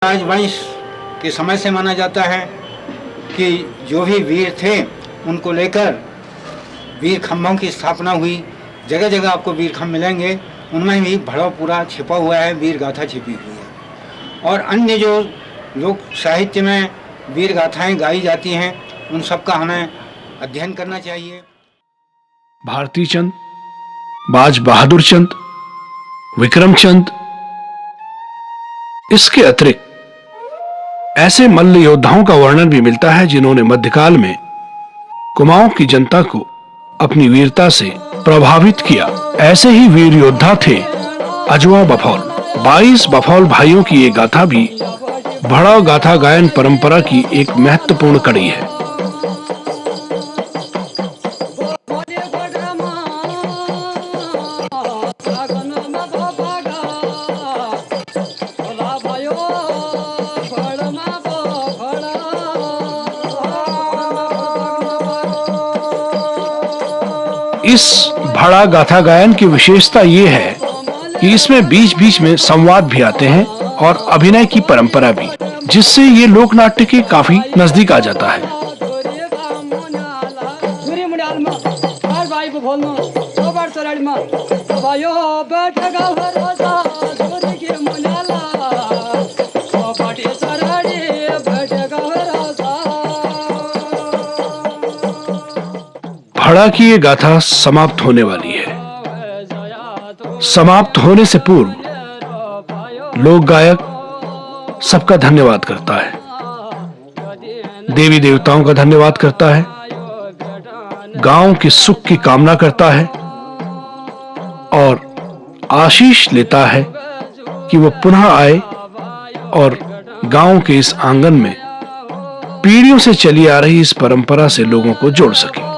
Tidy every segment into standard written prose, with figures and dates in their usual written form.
राजवंश के समय से माना जाता है कि जो भी वीर थे उनको लेकर वीर खम्भों की स्थापना हुई। जगह जगह आपको वीर खम्भ मिलेंगे, उनमें भी भड़व पूरा छिपा हुआ है, वीर गाथा छिपी हुई है। और अन्य जो लोक साहित्य में वीर गाथाएँ गाई जाती हैं उन सब का हमें अध्ययन करना चाहिए। भारती चंद, बाज बहादुर चंद, विक्रम चंद, इसके अतिरिक्त ऐसे मल्ल योद्धाओं का वर्णन भी मिलता है जिन्होंने मध्यकाल में कुमाऊं की जनता को अपनी वीरता से प्रभावित किया। ऐसे ही वीर योद्धा थे अजवा बफौल। 22 बफौल भाइयों की ये गाथा भी भड़ाव गाथा गायन परंपरा की एक महत्वपूर्ण कड़ी है। इस भड़ा गाथा गायन की विशेषता ये है कि इसमें बीच बीच में संवाद भी आते हैं और अभिनय की परंपरा भी, जिससे ये लोक नाट्य के काफी नजदीक आ जाता है। भड़ा की ये गाथा समाप्त होने वाली है। समाप्त होने से पूर्व लोक गायक सबका धन्यवाद करता है, देवी देवताओं का धन्यवाद करता है, गांव के सुख की कामना करता है और आशीष लेता है कि वो पुनः आए और गांव के इस आंगन में पीढ़ियों से चली आ रही इस परंपरा से लोगों को जोड़ सके।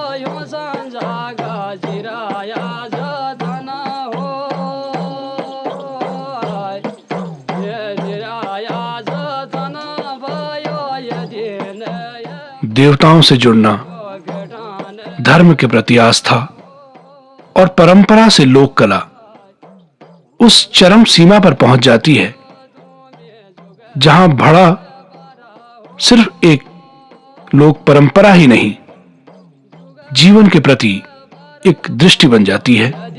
देवताओं से जुड़ना, धर्म के प्रति आस्था और परंपरा से लोक कला उस चरम सीमा पर पहुंच जाती है जहां भड़ा सिर्फ एक लोक परंपरा ही नहीं, जीवन के प्रति एक दृष्टि बन जाती है।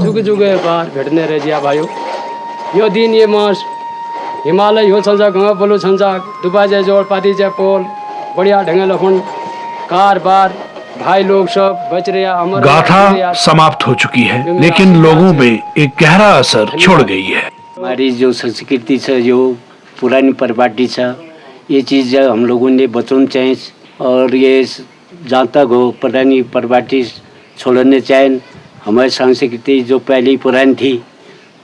जुग जुगे बार भेटने रह जिया भाइयों, यो दिन ये मास हिमालय हो छन्छ गंगा बोलो छन्छ दुबा जाए जोड़ पाती जाए पोल बढ़िया ढंगे लखन कार बार भाई लोग सब बच रहे। अमर गाथा समाप्त हो चुकी है, लेकिन लोगों में एक गहरा असर छोड़ गई है। हमारी जो संस्कृति है, जो पुरानी परंपरा है, ये चीज़ हम लोगों ने बचाना चाहिए और ये जहाँ तक हो पुरानी परंपरा छोड़ने चाहिए। हमारी संस्कृति जो पहली पुरानी थी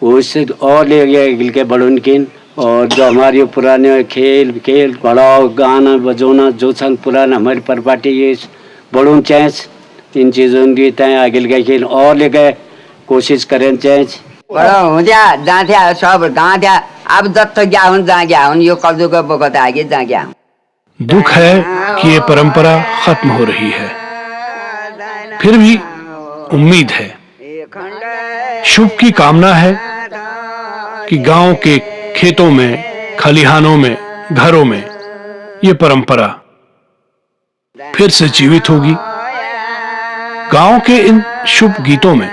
वो इससे और ले गया के बड़ों के, और जो हमारे पुराने खेल पढ़ाओ गाना बजाना जो संग पुराना हमारी परंपरा ये बड़ों चाहिए। इन चीज़ों की तय आगे गए खेल और लेके कोशिश करें चाहिए। बड़ा हो जा जहाँ सब गाँव जा अब दत्त गया हूँ जहाँ गया हूँ यो कब्जों का बकत आगे जहाँ गया हूँ। दुख है कि ये परंपरा खत्म हो रही है, फिर भी उम्मीद है, शुभ की कामना है कि गांव के खेतों में, खलिहानों में, घरों में ये परंपरा फिर से जीवित होगी। गांव के इन शुभ गीतों में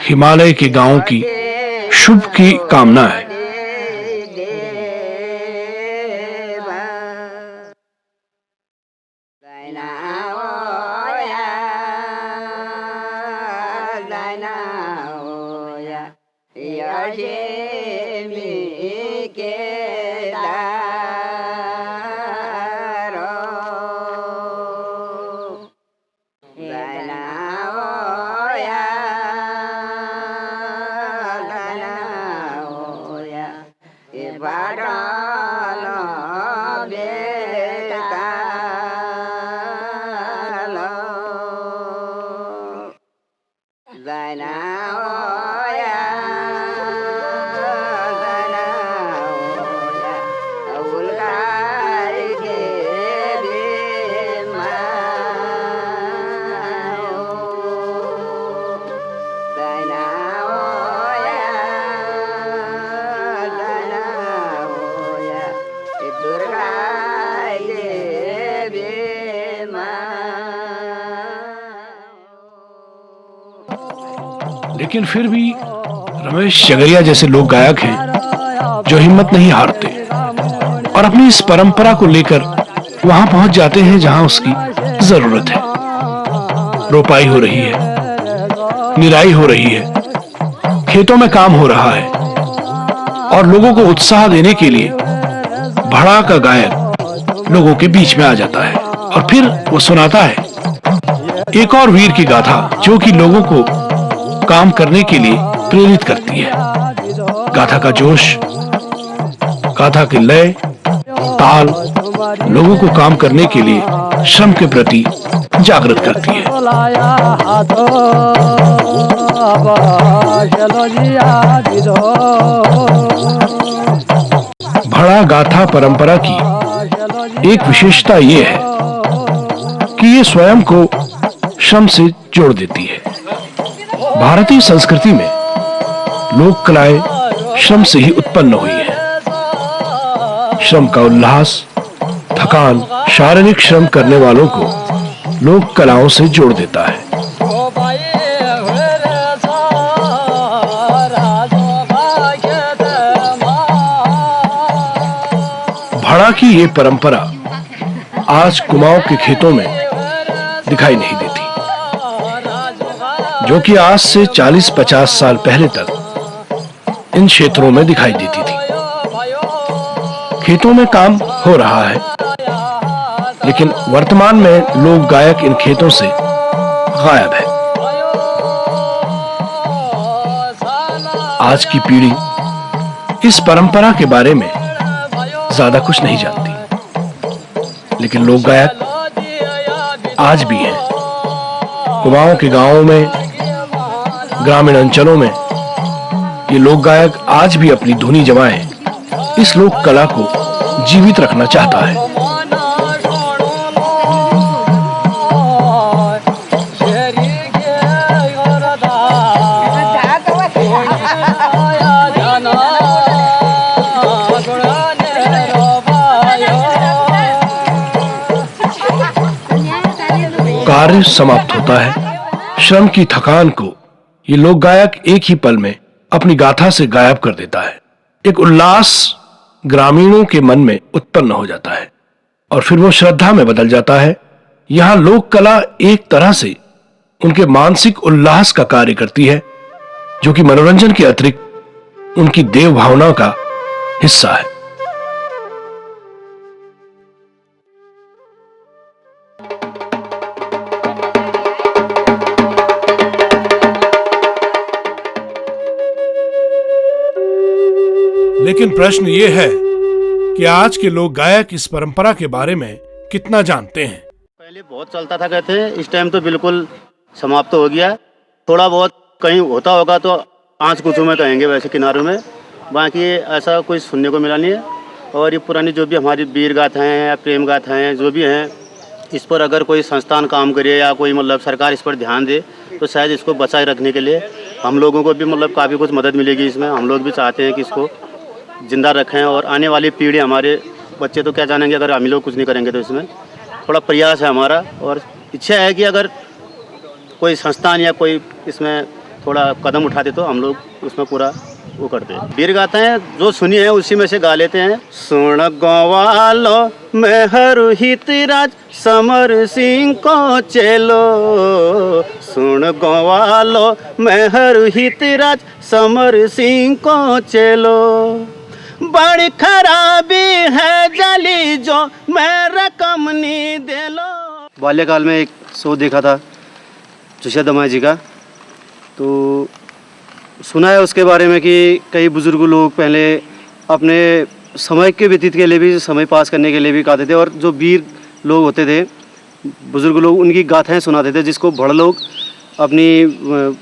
हिमालय के गांवों की शुभ की कामना है। लेकिन फिर भी रमेश जगरिया जैसे लोक गायक हैं जो हिम्मत नहीं हारते और अपनी इस परंपरा को लेकर वहां पहुंच जाते हैं जहां उसकी जरूरत है। रोपाई हो रही है, निराई हो रही है, खेतों में काम हो रहा है और लोगों को उत्साह देने के लिए भड़ा का गायक लोगों के बीच में आ जाता है और फिर वो सुनाता है एक और वीर की गाथा जो कि लोगों को काम करने के लिए प्रेरित करती है। गाथा का जोश, गाथा की लय, ताल लोगों को काम करने के लिए श्रम के प्रति जागृत करती है। भड़ा गाथा परंपरा की एक विशेषता ये है कि ये स्वयं को श्रम से जोड़ देती है। भारतीय संस्कृति में लोक कलाएं श्रम से ही उत्पन्न हुई है। श्रम का उल्लास, थकान, शारीरिक श्रम करने वालों को लोक कलाओं से जोड़ देता है। भड़ा की ये परंपरा आज कुमाऊं के खेतों में दिखाई नहीं देती, जो कि आज से 40-50 साल पहले तक इन क्षेत्रों में दिखाई देती थी। खेतों में काम हो रहा है, लेकिन वर्तमान में लोक गायक इन खेतों से गायब है। आज की पीढ़ी इस परंपरा के बारे में ज्यादा कुछ नहीं जानती, लेकिन लोक गायक आज भी हैं। कुमाऊं के गांवों में, ग्रामीण अंचलों में ये लोक गायक आज भी अपनी धुनी जमाए इस लोक कला को जीवित रखना चाहता है। कार्य समाप्त होता है। श्रम की थकान को ये लोक गायक एक ही पल में अपनी गाथा से गायब कर देता है। एक उल्लास ग्रामीणों के मन में उत्पन्न हो जाता है और फिर वो श्रद्धा में बदल जाता है। यहां लोक कला एक तरह से उनके मानसिक उल्लास का कार्य करती है, जो कि मनोरंजन के अतिरिक्त उनकी देव भावना का हिस्सा है। लेकिन प्रश्न ये है कि आज के लोक गायक इस परंपरा के बारे में कितना जानते हैं। पहले बहुत चलता था कहते हैं, इस टाइम तो बिल्कुल समाप्त हो गया। थोड़ा बहुत कहीं होता होगा तो आंच कुचों में कहेंगे, वैसे किनारों में, बाकी ऐसा कोई सुनने को मिला नहीं है। और ये पुरानी जो भी हमारी वीर गाथाएं हैं या प्रेम गाथाएं हैं जो भी हैं, इस पर अगर कोई संस्थान काम करे या कोई मतलब सरकार इस पर ध्यान दे तो शायद इसको बचाए रखने के लिए हम लोगों को भी मतलब काफ़ी कुछ मदद मिलेगी इसमें। हम लोग भी चाहते हैं कि इसको जिंदा रखें और आने वाली पीढ़ी, हमारे बच्चे तो क्या जानेंगे अगर हम लोग कुछ नहीं करेंगे। तो इसमें थोड़ा प्रयास है हमारा और इच्छा है कि अगर कोई संस्थान या कोई इसमें थोड़ा कदम उठाते तो हम लोग उसमें पूरा वो करते हैं। वीर गाथाएं जो सुनी है उसी में से गा लेते हैं। सुन गवालो मैं हरु हितराज समर सिंह को चेलो, सुन गवालो मैं हरु हितराज समर सिंह को चेलो, बड़ी खराबी है जली जो मैं रकम नहीं दे लो। बाल्यकाल में एक शो देखा था जोशिया दमाई जी का, तो सुना है उसके बारे में कि कई बुजुर्ग लोग पहले अपने समय के व्यतीत के लिए भी, समय पास करने के लिए भी गाते थे। और जो वीर लोग होते थे, बुजुर्ग लोग, उनकी गाथाएं सुनाते थे, जिसको बड़ लोग अपनी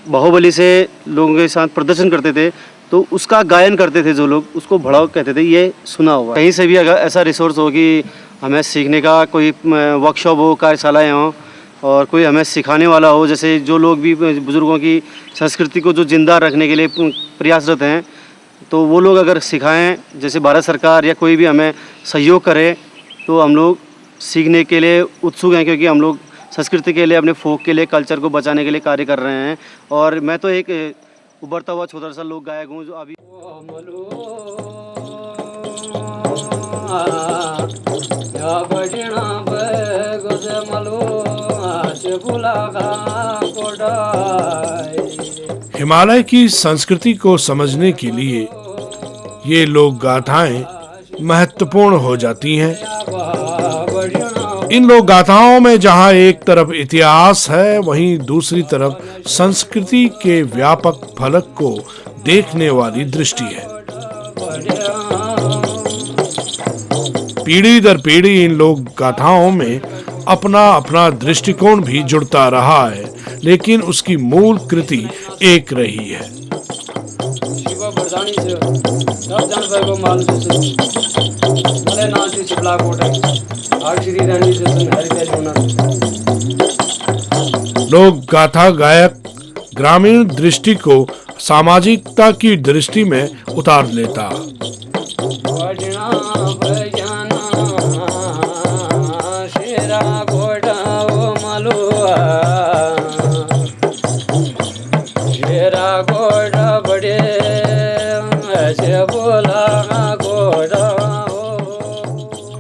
बाहुबली से लोगों के साथ प्रदर्शन करते थे, तो उसका गायन करते थे जो लोग, उसको भड़ाव कहते थे। ये सुना हुआ। कहीं से भी अगर ऐसा रिसोर्स हो कि हमें सीखने का कोई वर्कशॉप हो, कार्यशालाएँ हों और कोई हमें सिखाने वाला हो, जैसे जो लोग भी बुज़ुर्गों की संस्कृति को जो जिंदा रखने के लिए प्रयासरत हैं, तो वो लोग अगर सिखाएं, जैसे भारत सरकार या कोई भी हमें सहयोग करे, तो हम लोग सीखने के लिए उत्सुक हैं, क्योंकि हम लोग संस्कृति के लिए, अपने फोक के लिए, कल्चर को बचाने के लिए कार्य कर रहे हैं। और मैं तो एक उभरता हुआ छोटा सा लोक गायक हूँ जो अभी हिमालय की संस्कृति को समझने के लिए ये लोक गाथाएं महत्वपूर्ण हो जाती हैं। इन लोक गाथाओं में जहां एक तरफ इतिहास है, वहीं दूसरी तरफ संस्कृति के व्यापक फलक को देखने वाली दृष्टि है। पीढ़ी दर पीढ़ी इन लोक गाथाओं में अपना अपना दृष्टिकोण भी जुड़ता रहा है, लेकिन उसकी मूल कृति एक रही है। लोक गाथा गायक ग्रामीण दृष्टि को सामाजिकता की दृष्टि में उतार लेता।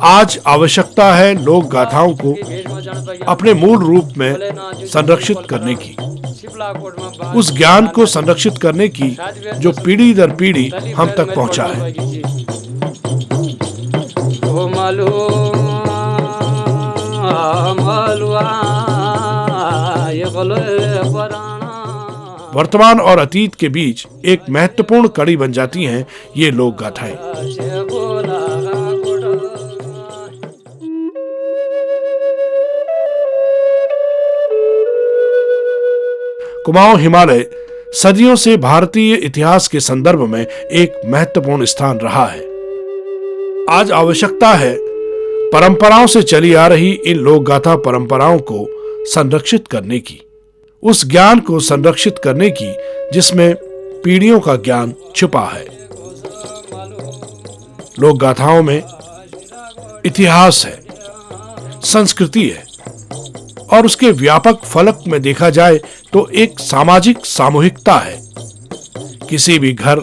आज आवश्यकता है लोक गाथाओं को अपने मूल रूप में संरक्षित करने की, उस ज्ञान को संरक्षित करने की जो पीढ़ी दर पीढ़ी हम तक पहुंचा है। वर्तमान और अतीत के बीच एक महत्वपूर्ण कड़ी बन जाती हैं ये लोक गाथाएं। कुमाऊं हिमालय सदियों से भारतीय इतिहास के संदर्भ में एक महत्वपूर्ण स्थान रहा है। आज आवश्यकता है परंपराओं से चली आ रही इन लोक गाथा परंपराओं को संरक्षित करने की, उस ज्ञान को संरक्षित करने की जिसमें पीढ़ियों का ज्ञान छुपा है। लोक गाथाओं में इतिहास है, संस्कृति है और उसके व्यापक फलक में देखा जाए तो एक सामाजिक सामूहिकता है। किसी भी घर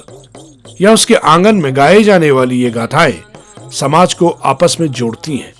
या उसके आंगन में गाए जाने वाली ये गाथाएं समाज को आपस में जोड़ती हैं।